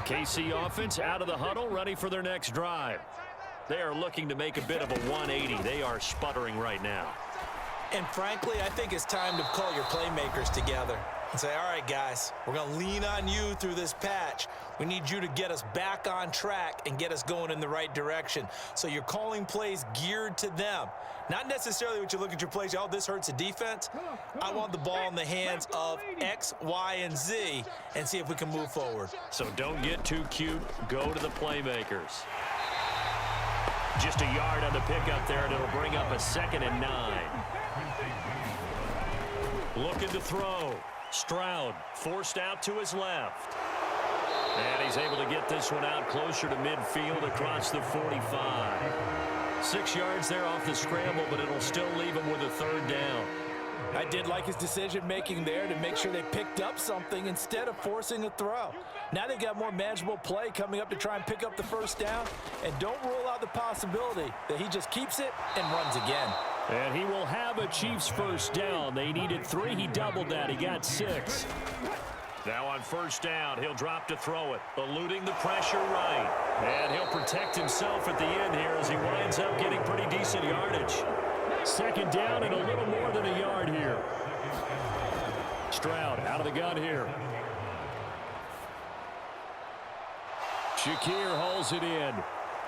KC offense out of the huddle, ready for their next drive. They are looking to make a bit of a 180. They are sputtering right now. And frankly, I think it's time to call your playmakers together and say, all right, guys, we're going to lean on you through this patch. We need you to get us back on track and get us going in the right direction. So you're calling plays geared to them. Not necessarily what you look at your plays, oh, this hurts the defense. I want the ball in the hands of X, Y, and Z and see if we can move forward. So don't get too cute. Go to the playmakers. Just a yard on the pickup there, and it'll bring up a 2nd and 9. Looking to throw. Stroud forced out to his left. And he's able to get this one out closer to midfield across the 45. 6 yards there off the scramble, but it'll still leave him with a 3rd down. I did like his decision-making there to make sure they picked up something instead of forcing a throw. Now they got more manageable play coming up to try and pick up the 1st down, and don't rule out the possibility that he just keeps it and runs again. And he will have a Chiefs 1st down. They needed 3. He doubled that. He got 6. Now on 1st down, he'll drop to throw it, eluding the pressure right. And he'll protect himself at the end here as he winds up getting pretty decent yardage. 2nd down and a little more than a yard here. Stroud out of the gun here. Shakir holds it in.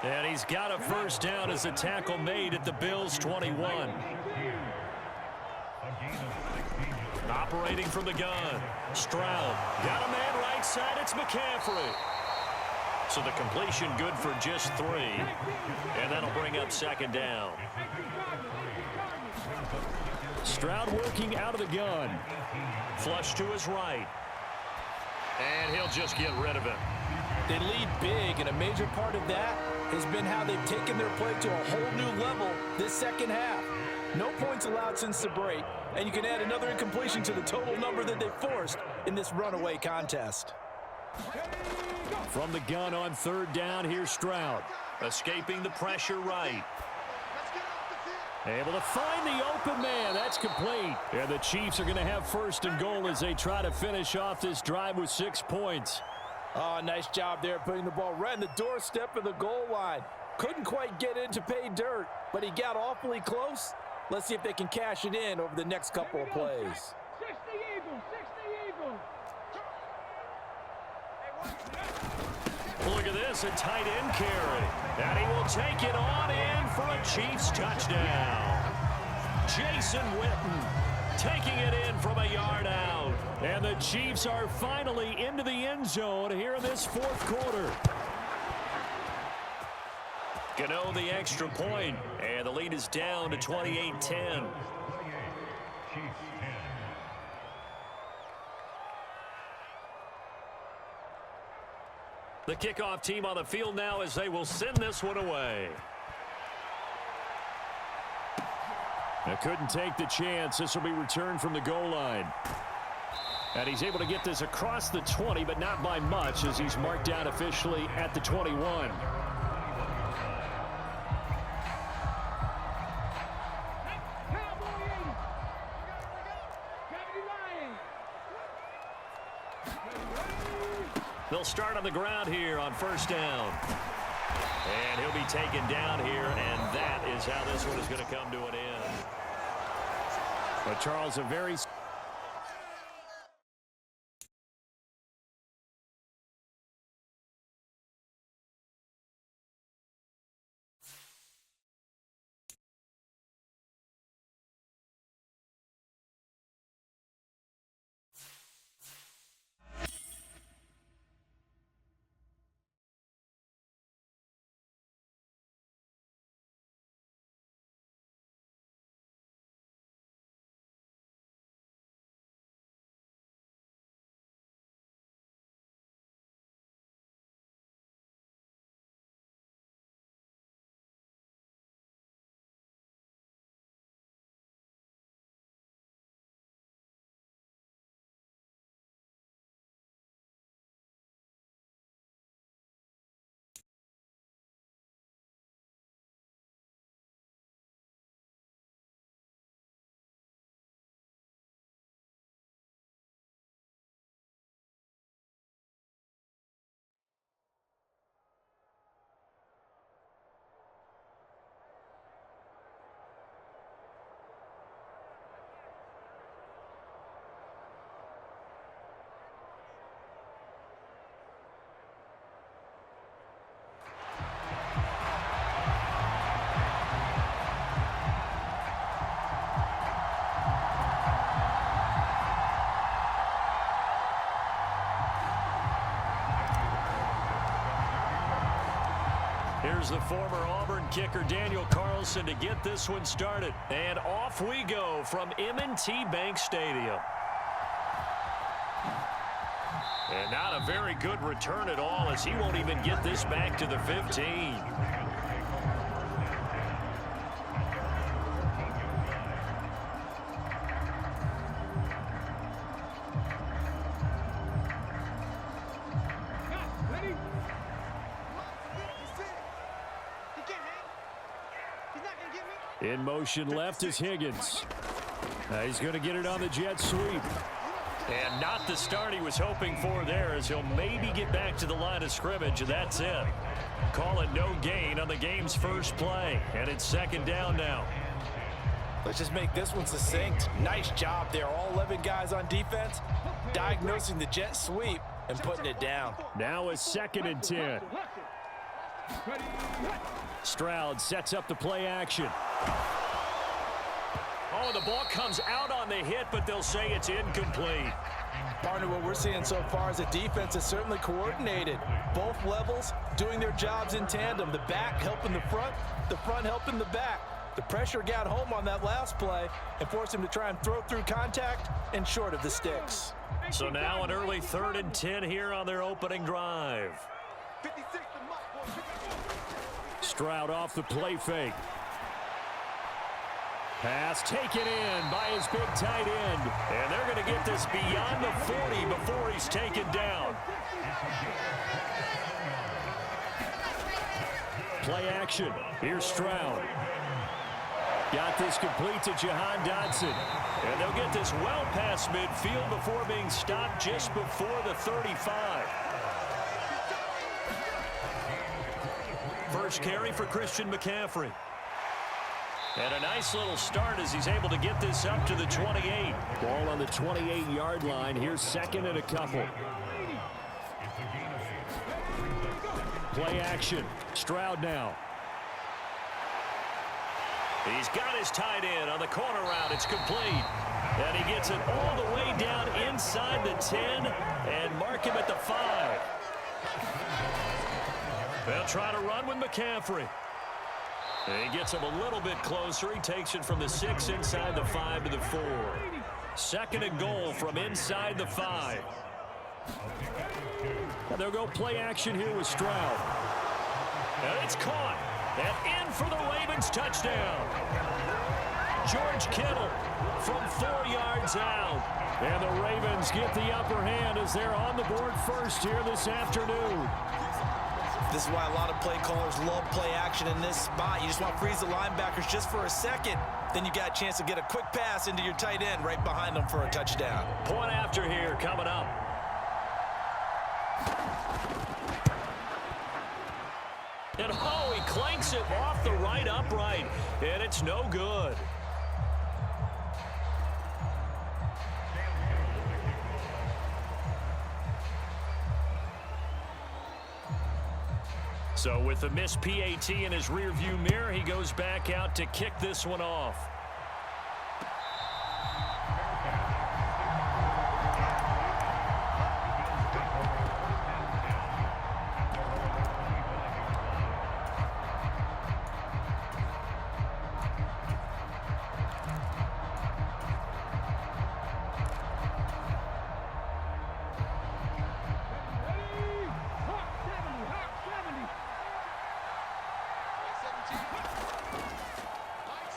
And he's got a 1st down as a tackle made at the Bills' 21. Operating from the gun. Stroud got a man right side. It's McCaffrey. So the completion good for just 3. And that'll bring up 2nd down. Stroud working out of the gun. Flush to his right. And he'll just get rid of it. They lead big, and a major part of that has been how they've taken their play to a whole new level this 2nd half. No points allowed since the break, and you can add another incompletion to the total number that they forced in this runaway contest. From the gun on 3rd down, here's Stroud. Escaping the pressure right. Able to find the open man. That's complete. And the Chiefs are going to have 1st and goal as they try to finish off this drive with 6 points. Oh, nice job there putting the ball right in the doorstep of the goal line. Couldn't quite get in to pay dirt, but he got awfully close. Let's see if they can cash it in over the next couple of plays. 60 Eagles. Look at this, a tight end carry. And he will take it on in for a Chiefs touchdown. Jason Witten taking it in from a yard out. And the Chiefs are finally into the end zone here in this 4th quarter. Gano the extra point, and the lead is down to 28-10. The kickoff team on the field now as they will send this one away. They couldn't take the chance. This will be returned from the goal line. And he's able to get this across the 20, but not by much as he's marked down officially at the 21. They'll start on the ground here on 1st down. And he'll be taken down here, and that is how this one is going to come to an end. But Charles, a very Here's the former Auburn kicker Daniel Carlson to get this one started. And off we go from M&T Bank Stadium. And not a very good return at all, as he won't even get this back to the 15. In motion left is Higgins. He's going to get it on the jet sweep. And not the start he was hoping for there, as he'll maybe get back to the line of scrimmage, and that's it. Call it no gain on the game's first play. And it's second down now. Let's just make this one succinct. Nice job there. All 11 guys on defense diagnosing the jet sweep and putting it down. Now a 2nd and 10. Stroud sets up the play action. Oh, the ball comes out on the hit, but they'll say it's incomplete. Partner, what we're seeing so far is a defense is certainly coordinated. Both levels doing their jobs in tandem. The back helping the front helping the back. The pressure got home on that last play and forced him to try and throw through contact and short of the sticks. So now an early 3rd and 10 here on their opening drive. Stroud off the play fake. Pass taken in by his big tight end. And they're going to get this beyond the 40 before he's taken down. Play action. Here's Stroud. Got this complete to Jahan Dotson. And they'll get this well past midfield before being stopped just before the 35. First carry for Christian McCaffrey. And a nice little start as he's able to get this up to the 28. Ball on the 28-yard line. Here's 2nd and a couple. Play action. Stroud now. He's got his tight end on the corner route. It's complete. And he gets it all the way down inside the 10 and mark him at the 5. They'll try to run with McCaffrey. And he gets him a little bit closer. He takes it from the 6 inside the 5 to the 4. 2nd and goal from inside the 5. And they'll go play action here with Stroud. And it's caught. And in for the Ravens touchdown. George Kittle from 4 yards out. And the Ravens get the upper hand as they're on the board first here this afternoon. This is why a lot of play callers love play action in this spot. You just want to freeze the linebackers just for a second. Then you got a chance to get a quick pass into your tight end right behind them for a touchdown. Point after here coming up. And oh, he clanks it off the right upright. And it's no good. So with the missed PAT in his rearview mirror, he goes back out to kick this one off.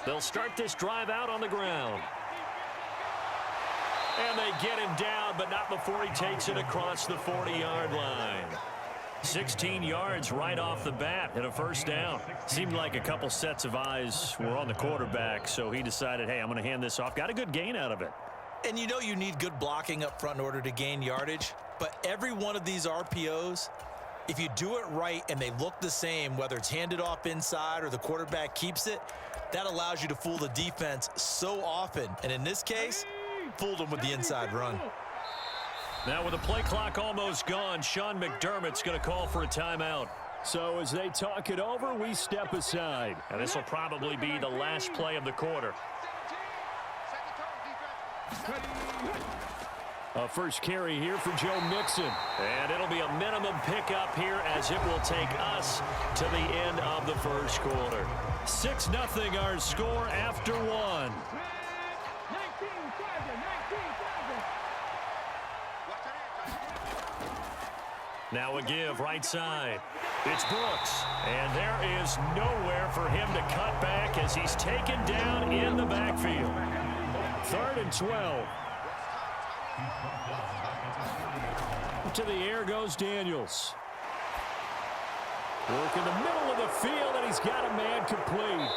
They'll start this drive out on the ground. And they get him down, but not before he takes it across the 40-yard line. 16 yards right off the bat and a first down. Seemed like a couple sets of eyes were on the quarterback, so he decided, hey, I'm going to hand this off. Got a good gain out of it. And you know you need good blocking up front in order to gain yardage, but every one of these RPOs, if you do it right and they look the same, whether it's handed off inside or the quarterback keeps it, that allows you to fool the defense so often. And in this case, fooled them with the inside run. Now with the play clock almost gone, Sean McDermott's going to call for a timeout. So as they talk it over, we step aside. And this will probably be the last play of the quarter. A first carry here for Joe Mixon. And it'll be a minimum pickup here as it will take us to the end of the first quarter. 6-0 our score after one. Now a give right side. It's Brooks. And there is nowhere for him to cut back as he's taken down in the backfield. 3rd and 12. To the air goes Daniels. Work in the middle of the field, and he's got a man complete.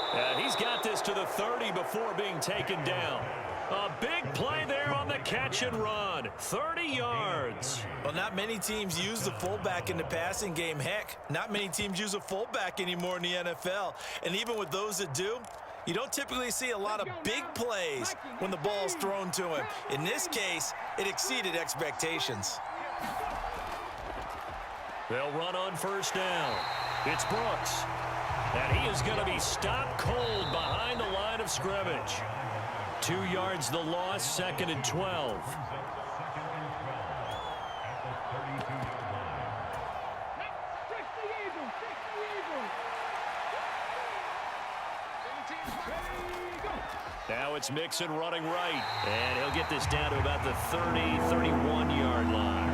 He's got this to the 30 before being taken down. A big play there on the catch and run. 30 yards. Well, not many teams use the fullback in the passing game. Heck, not many teams use a fullback anymore in the NFL. And even with those that do, you don't typically see a lot of big plays when the ball's thrown to him. In this case, it exceeded expectations. They'll run on first down. It's Brooks. And he is going to be stopped cold behind the line of scrimmage. 2 yards the loss, 2nd and 12. Now it's Mixon running right. And he'll get this down to about the 30, 31-yard line.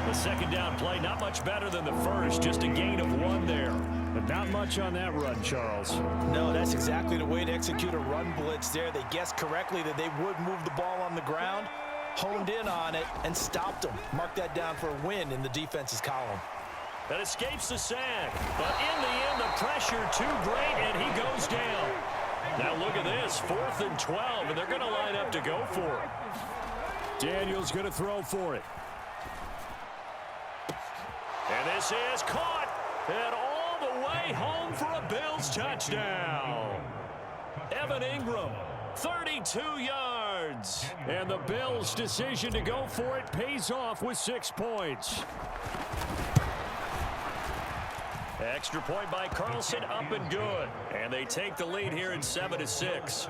The second down play, not much better than the first, just a gain of 1 there. But not much on that run, Charles. No, that's exactly the way to execute a run blitz there. They guessed correctly that they would move the ball on the ground, honed in on it, and stopped them. Mark that down for a win in the defense's column. That escapes the sack. But in the end, the pressure too great, and he goes down. Now look at this, 4th and 12, and they're going to line up to go for it. Daniels going to throw for it. And this is caught, and all the way home for a Bills touchdown. Evan Ingram, 32 yards. And the Bills' decision to go for it pays off with 6 points. Extra point by Carlson, up and good. And they take the lead here at 7-6.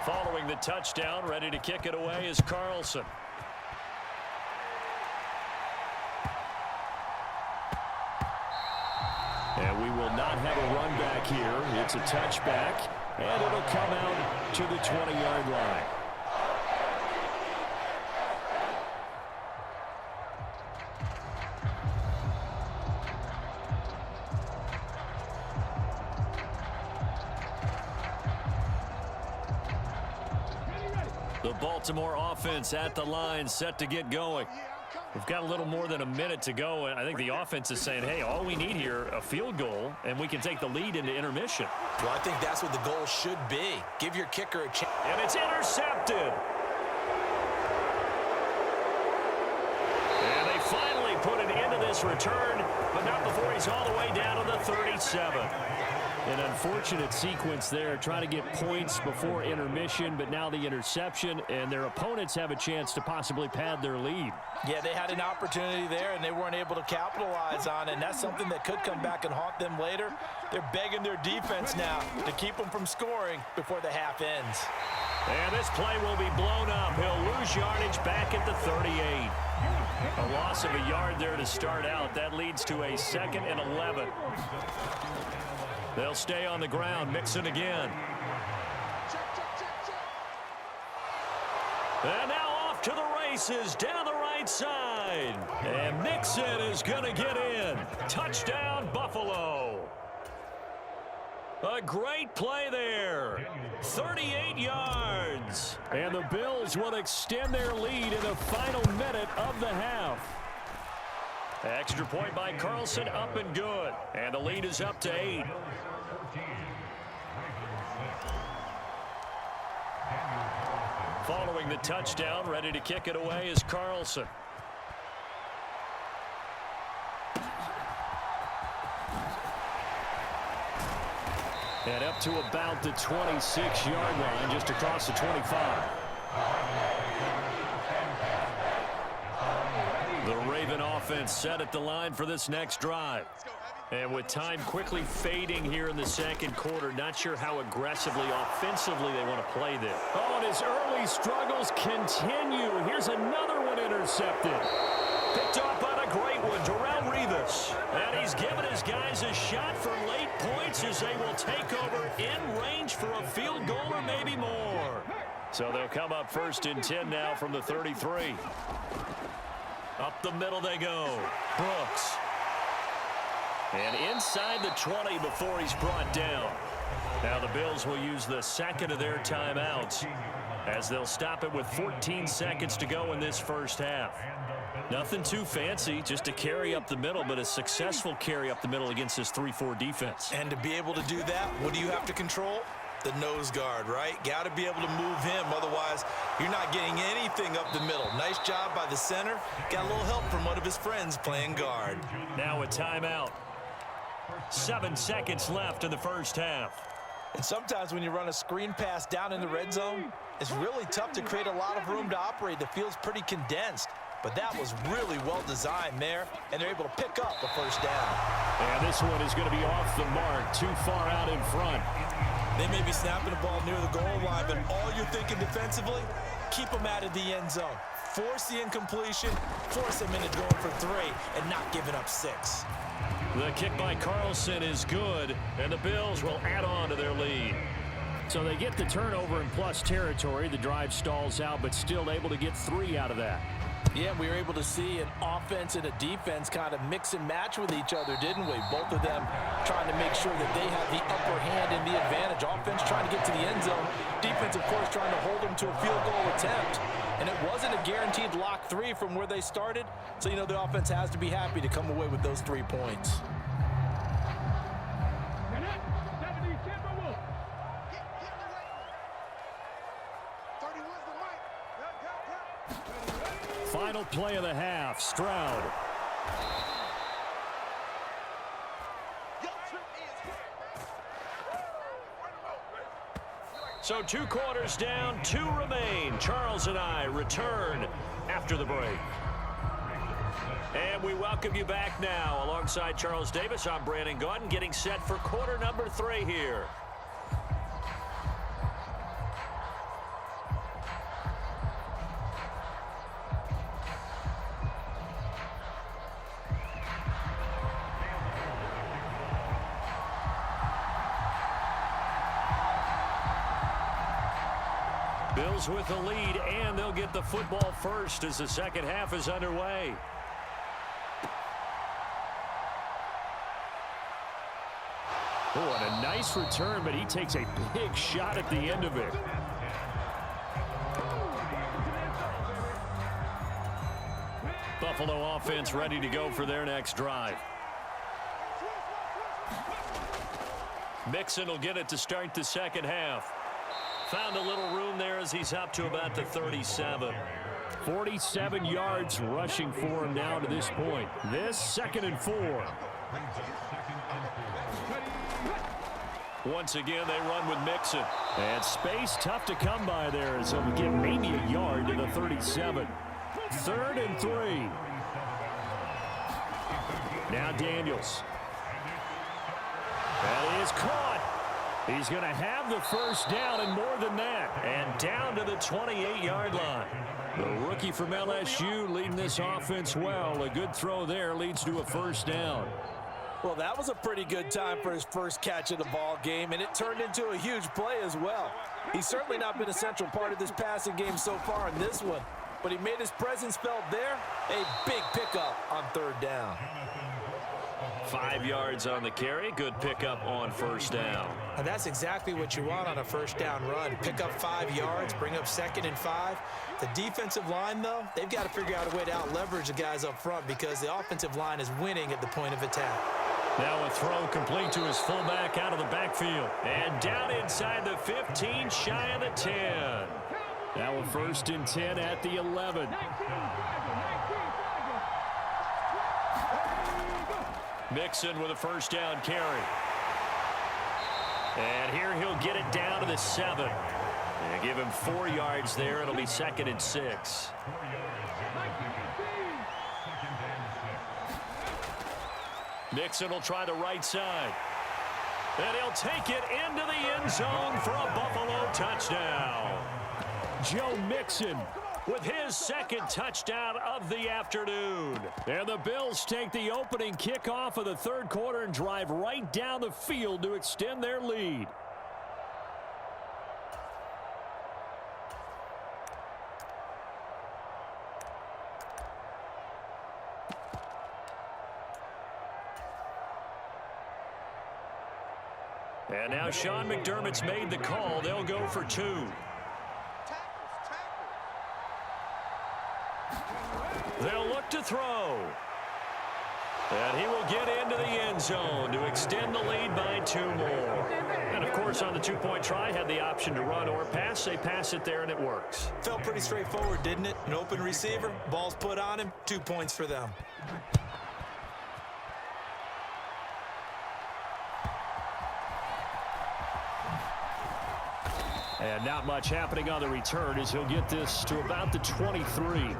Following the touchdown, ready to kick it away is Carlson. And we will not have a run back here. It's a touchback, and it'll come out to the 20-yard line. The Baltimore offense at the line, set to get going. We've got a little more than a minute to go, and I think the offense is saying, hey, all we need here, a field goal, and we can take the lead into intermission. Well, I think that's what the goal should be. Give your kicker a chance. And it's intercepted. And they finally put an end to this return, but not before he's all the way down to the 37. An unfortunate sequence there, trying to get points before intermission, but now the interception, and their opponents have a chance to possibly pad their lead. Yeah, they had an opportunity there, and they weren't able to capitalize on it, and that's something that could come back and haunt them later. They're begging their defense now to keep them from scoring before the half ends. And this play will be blown up. He'll lose yardage back at the 38. A loss of a yard there to start out. That leads to a 2nd and 11. They'll stay on the ground. Mixon again. And now off to the races down the right side. And Mixon is going to get in. Touchdown, Buffalo. A great play there. 38 yards. And the Bills will extend their lead in the final minute of the half. Extra point by Carlson, up and good. And the lead is up to 8. Following the touchdown, ready to kick it away is Carlson. And up to about the 26-yard line, just across the 25. The Raven offense set at the line for this next drive. And with time quickly fading here in the second quarter, not sure how aggressively, offensively they want to play this. Oh, and his early struggles continue. Here's another one intercepted. Picked off by a great one, Darrelle Revis. And he's given his guys a shot for late points as they will take over in range for a field goal or maybe more. So they'll come up 1st and 10 now from the 33. Up the middle they go. Brooks. And inside the 20 before he's brought down. Now the Bills will use the second of their timeouts as they'll stop it with 14 seconds to go in this first half. Nothing too fancy, just a carry up the middle, but a successful carry up the middle against this 3-4 defense. And to be able to do that, what do you have to control? The nose guard, right? Got to be able to move him. Otherwise, you're not getting anything up the middle. Nice job by the center. Got a little help from one of his friends playing guard. Now a timeout. 7 seconds left in the first half. And sometimes when you run a screen pass down in the red zone, it's really tough to create a lot of room to operate. The field's pretty condensed. But that was really well designed there, and they're able to pick up the first down. And this one is going to be off the mark, too far out in front. They may be snapping the ball near the goal line, but all you're thinking defensively, keep them out of the end zone. Force the incompletion, force them into going for 3, and not giving up 6. The kick by Carlson is good, and the Bills will add on to their lead. So they get the turnover in plus territory. The drive stalls out, but still able to get 3 out of that. Yeah, we were able to see an offense and a defense kind of mix and match with each other, didn't we? Both of them trying to make sure that they have the upper hand and the advantage. Offense trying to get to the end zone. Defense, of course, trying to hold them to a field goal attempt. And it wasn't a guaranteed lock 3 from where they started. So, you know, the offense has to be happy to come away with those 3 points. Final play of the half, Stroud. So 2 quarters down, 2 remain. Charles and I return after the break. And we welcome you back now. Alongside Charles Davis, I'm Brandon Gaudin, getting set for quarter number 3 here. Bills with the lead, and they'll get the football first as the second half is underway. Oh, and a nice return, but he takes a big shot at the end of it. Buffalo offense ready to go for their next drive. Mixon will get it to start the second half. Found a little room there as he's up to about the 37. 47 yards rushing for him now to this point. This 2nd and 4. Once again, they run with Mixon. And space tough to come by there as he'll get maybe a yard to the 37. 3rd and 3. Now Daniels. That is caught. He's going to have the first down and more than that. And down to the 28-yard line. The rookie from LSU leading this offense well. A good throw there leads to a first down. Well, that was a pretty good time for his first catch of the ball game, and it turned into a huge play as well. He's certainly not been a central part of this passing game so far in this one, but he made his presence felt there. A big pickup on 3rd down. 5 yards on the carry. Good pickup on first down. And that's exactly what you want on a first down run. Pick up 5 yards, bring up 2nd and 5. The defensive line, though, they've got to figure out a way to out-leverage the guys up front because the offensive line is winning at the point of attack. Now a throw complete to his fullback out of the backfield. And down inside the 15, shy of the 10. Now a 1st and 10 at the 11. Mixon with a first down carry. And here he'll get it down to the 7. And give him 4 yards there. It'll be 2nd and 6. Mixon will try the right side. And he'll take it into the end zone for a Buffalo touchdown. Joe Mixon with his second touchdown of the afternoon. And the Bills take the opening kickoff of the third quarter and drive right down the field to extend their lead. And now Sean McDermott's made the call. They'll go for two. They'll look to throw. And he will get into the end zone to extend the lead by 2 more. And, of course, on the two-point try, had the option to run or pass. They pass it there, and it works. Felt pretty straightforward, didn't it? An open receiver, ball's put on him, 2 points for them. And not much happening on the return as he'll get this to about the 23.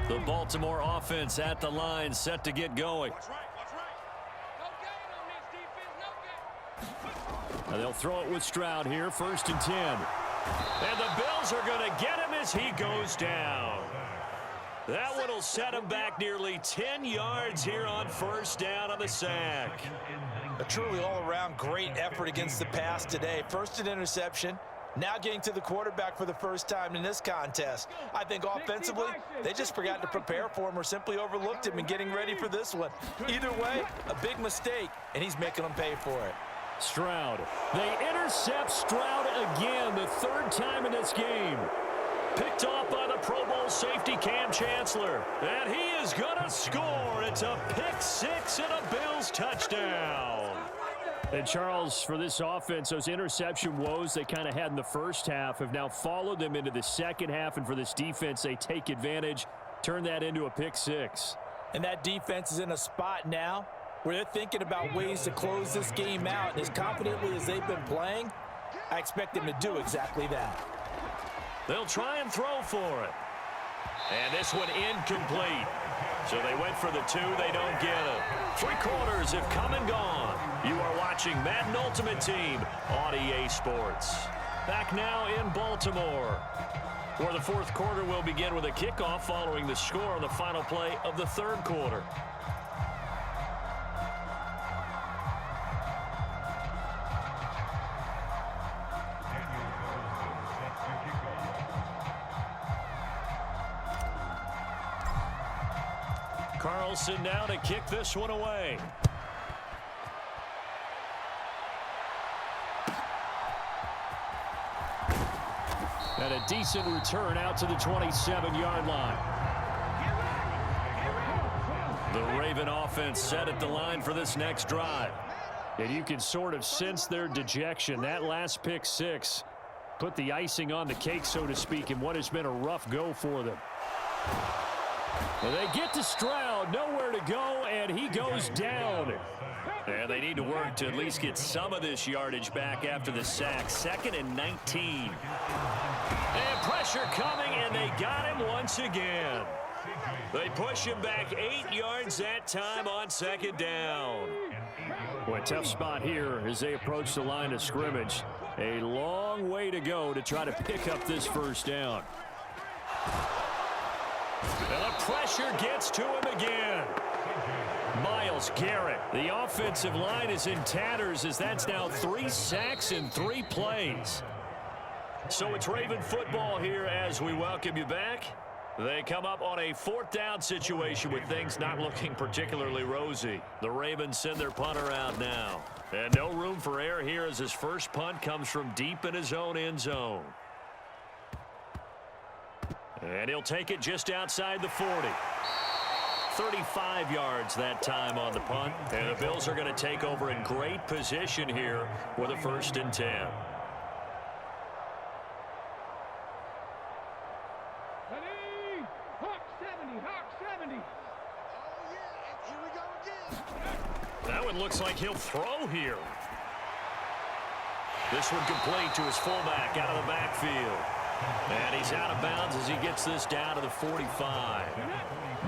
The Baltimore offense at the line, set to get going. And they'll throw it with Stroud here, 1st and 10. And the Bills are going to get him as he goes down. That one will set him back nearly 10 yards here on 1st down on the sack. A truly all-around great effort against the pass today. First an interception, now getting to the quarterback for the first time in this contest. I think offensively, they just forgot to prepare for him or simply overlooked him in getting ready for this one. Either way, a big mistake, and he's making them pay for it. Stroud. They intercept Stroud again, the 3rd time in this game. Picked off by the Pro Bowl safety Cam Chancellor. And he is going to score. It's a pick 6 and a Bills touchdown. And Charles, for this offense, those interception woes they kind of had in the first half have now followed them into the second half. And for this defense, they take advantage, turn that into a pick 6. And that defense is in a spot now where they're thinking about ways to close this game out. And as confidently as they've been playing, I expect them to do exactly that. They'll try and throw for it. And this one incomplete. So they went for the 2. They don't get it. 3 quarters have come and gone. You are watching Madden Ultimate Team on EA Sports. Back now in Baltimore, where the 4th quarter will begin with a kickoff following the score on the final play of the 3rd quarter. Carlson now to kick this one away. And a decent return out to the 27-yard line. The Raven offense set at the line for this next drive. And you can sort of sense their dejection. That last pick 6 put the icing on the cake, so to speak, in what has been a rough go for them. Well, they get to Stroud, nowhere to go, and he goes down. And they need to work to at least get some of this yardage back after the sack. 2nd and 19. And pressure coming, and they got him once again. They push him back 8 yards that time on 2nd down. Boy, tough spot here as they approach the line of scrimmage. A long way to go to try to pick up this 1st down. And the pressure gets to him again. Myles Garrett. The offensive line is in tatters as that's now 3 sacks in 3 plays. So it's Raven football here as we welcome you back. They come up on a 4th down situation with things not looking particularly rosy. The Ravens send their punter out now. And no room for error here as his first punt comes from deep in his own end zone. And he'll take it just outside the 40. 35 yards that time on the punt. And the Bills are going to take over in great position here with a 1st and 10. Ready? Hawk 70, Hawk 70. Oh, yeah, here we go again. That one looks like he'll throw here. This one complete to his fullback out of the backfield. And he's out of bounds as he gets this down to the 45.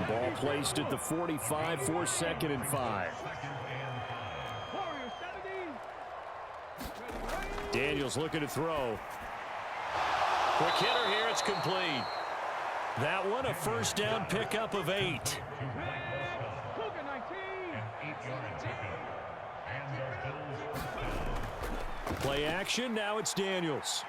Ball placed at the 45 for 2nd and 5. Daniels looking to throw. Quick hitter here, it's complete. That one a first down pickup of 8. Play action, now it's Daniels.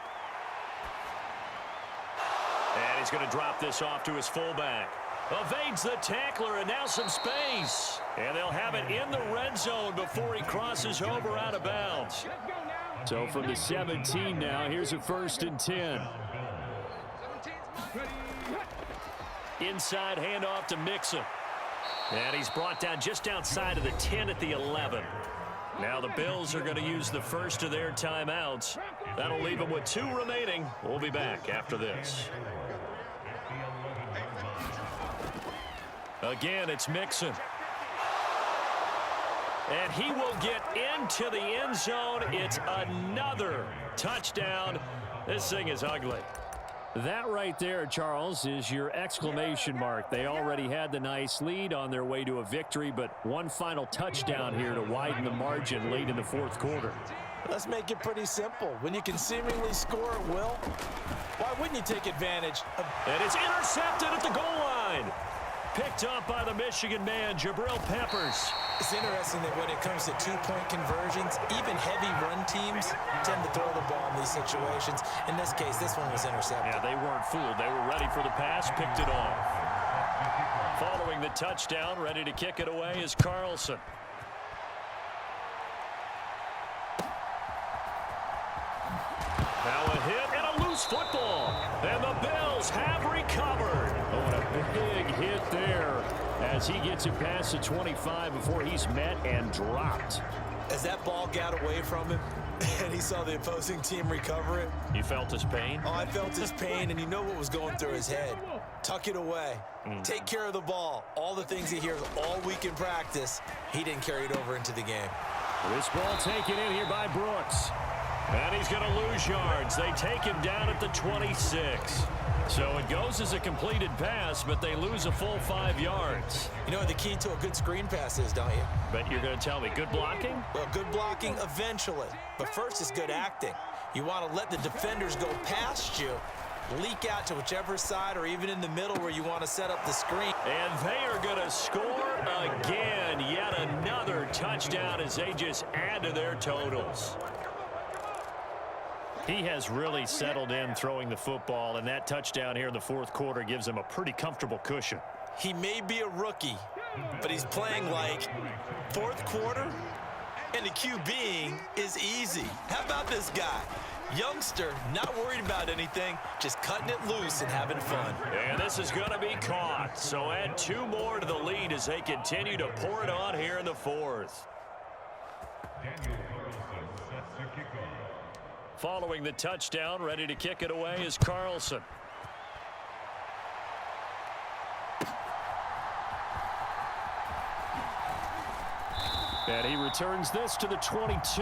And he's going to drop this off to his fullback. Evades the tackler and now some space. And they'll have it in the red zone before he crosses over out of bounds. So from the 17 now, here's a 1st and 10. Inside handoff to Mixon. And he's brought down just outside of the 10 at the 11. Now the Bills are going to use the first of their timeouts. That'll leave them with 2 remaining. We'll be back after this. Again, it's Mixon. And he will get into the end zone. It's another touchdown. This thing is ugly. That right there, Charles, is your exclamation mark. They already had the nice lead on their way to a victory, but one final touchdown here to widen the margin late in the 4th quarter. Let's make it pretty simple. When you can seemingly score at will, why wouldn't you take advantage of... And it's intercepted at the goal line. Picked up by the Michigan man, Jabril Peppers. It's interesting that when it comes to 2-point conversions, even heavy run teams tend to throw the ball in these situations. In this case, this one was intercepted. Yeah, they weren't fooled. They were ready for the pass, picked it off. Following the touchdown, ready to kick it away is Carlson. Now a hit and a loose football. And the Bills have recovered. Oh, and a big hit there as he gets it past the 25 before he's met and dropped. As that ball got away from him and he saw the opposing team recover it. You felt his pain? Oh, I felt his pain, and you know what was going through his head. Tuck it away. Take care of the ball. All the things he hears all week in practice, he didn't carry it over into the game. This ball taken in here by Brooks. And he's going to lose yards. They take him down at the 26. So it goes as a completed pass, but they lose a full 5 yards. You know what the key to a good screen pass is, don't you? But you're going to tell me, good blocking? Well, good blocking eventually. But first it's good acting. You want to let the defenders go past you, leak out to whichever side or even in the middle where you want to set up the screen. And they are going to score again. Yet another touchdown as they just add to their totals. He has really settled in throwing the football, and that touchdown here in the 4th quarter gives him a pretty comfortable cushion. He may be a rookie, but he's playing like 4th quarter, and the QBing is easy. How about this guy? Youngster, not worried about anything, just cutting it loose and having fun. And this is going to be caught. So add 2 more to the lead as they continue to pour it on here in the 4th. Following the touchdown, ready to kick it away is Carlson. And he returns this to the 22.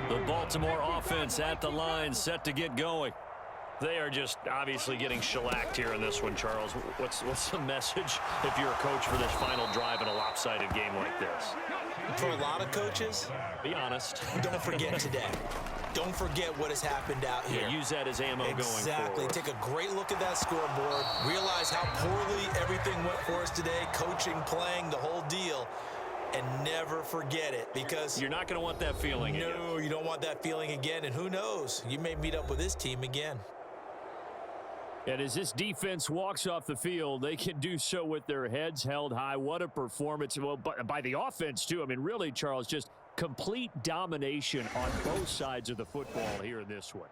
The Baltimore offense at the line, set to get going. They are just obviously getting shellacked here in this one, Charles. What's the message if you're a coach for this final drive in a lopsided game like this? For a lot of coaches, be honest. Don't forget today. Don't forget what has happened out here. Yeah, use that as ammo going forward. Exactly. Take a great look at that scoreboard. Realize how poorly everything went for us today. Coaching, playing, the whole deal. And never forget it, because you're not going to want that feeling again. No, you don't want that feeling again. And who knows? You may meet up with this team again. And as this defense walks off the field, they can do so with their heads held high. What a performance. Well, by the offense, too. I mean, really, Charles, just complete domination on both sides of the football here in this one.